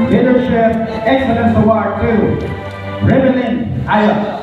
Leadership Excellence Award to Rebelin Ayat.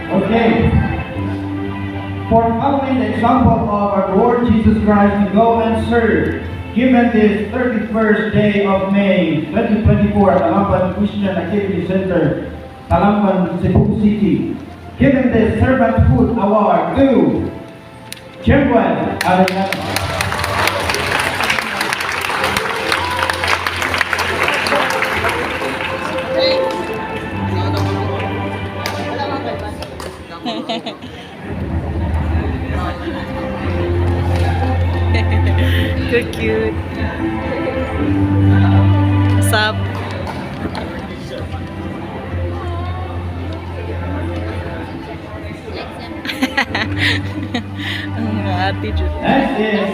Okay. For following the example of our Lord Jesus Christ to go and serve, given this 31st day of May 2024 at Talamban Christian Activity Center, Talamban, Cebu City, given this Servanthood Award to Jemwell Arellano. So cute. Sup? Attitude. Next is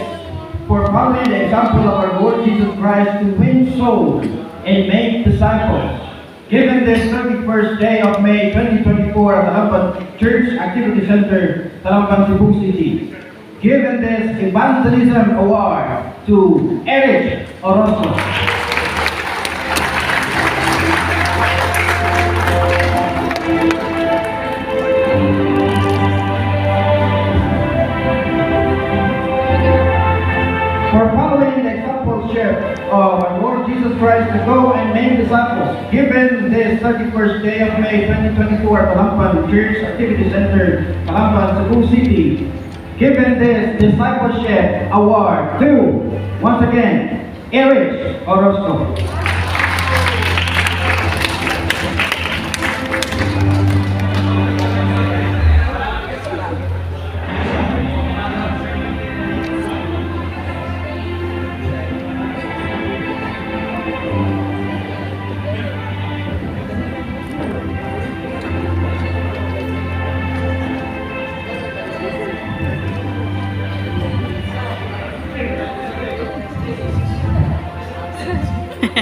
for following the example of our Lord Jesus Christ to win souls and make disciples. Given this 31st day of May 2024 at Talamban Church Activity Center, Talamban, Cebu City, given this Evangelism Award to Eric Orozco. For following the exampleship of our Lord Jesus Christ to go and make disciples, given this 31st day of May 2024 at Talamban Church Activity Center, Talamban, Cebu City, given this discipleship award to, once again, Eric Orozco.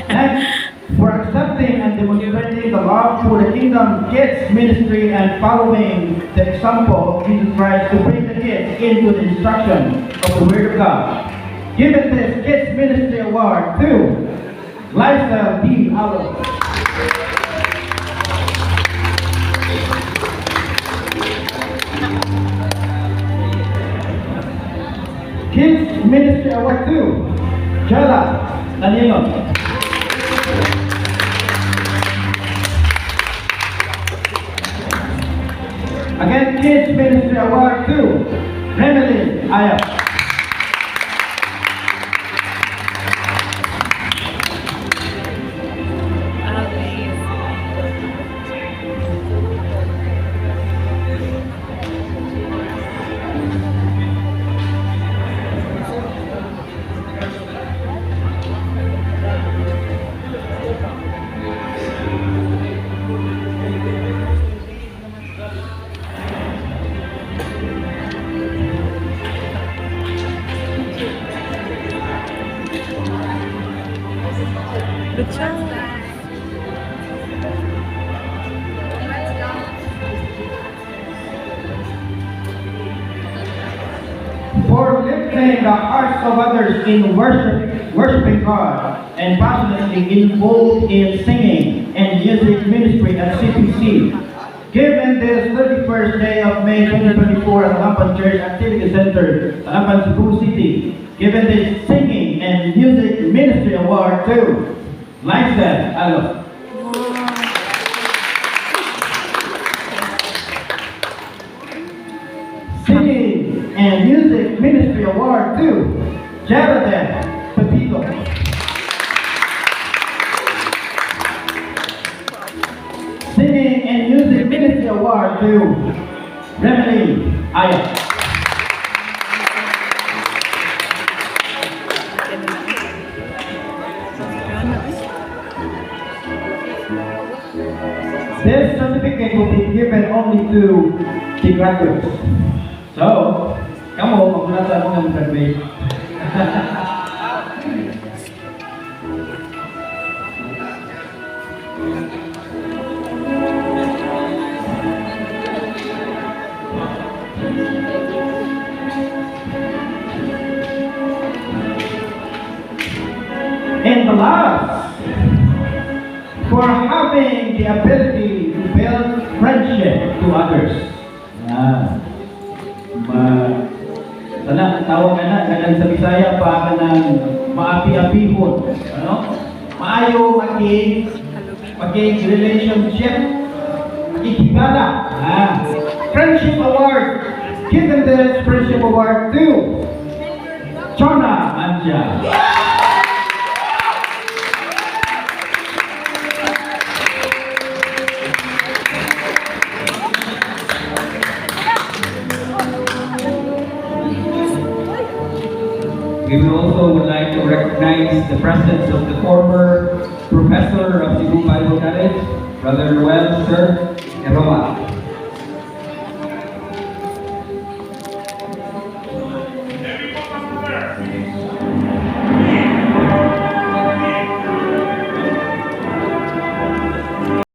Next, for accepting and demonstrating the love for the Kingdom Kids Ministry and following the example of Jesus Christ to bring the kids into the instruction of the Word of God. Given this Kids Ministry Award to Liza B. Allo. Kids Ministry Award to Jella Danilo. Again, Kids Ministry Award to Rebelin Ayat. Good job. For lifting the hearts of others in worshiping God and passionately involved in singing and music ministry at CPC. given this 31st day of May 2024 at Alapan Church Activity Center, Alapan, Cebu City, given this Singing and Music Ministry Award to Liza Alo. Singing and Music Ministry Award to Jared Pepito. Singing and Music Ministry Award to Remedy Aya. This certificate will be given only to the graduates. So, kamu magulat sa mga graduate. And the last, for having the ability to build friendship to others. Sana, tawag ka na, ganyan sa Bisaya pa ka ng maapi-apihon. Ano? Maayo maging relationship, ikigala. Friendship Award. Given this Friendship Award to Chona Anja. We would also would like to recognize the presence of the former professor of Cebu Bible College, Brother Noel, Sir Eroma.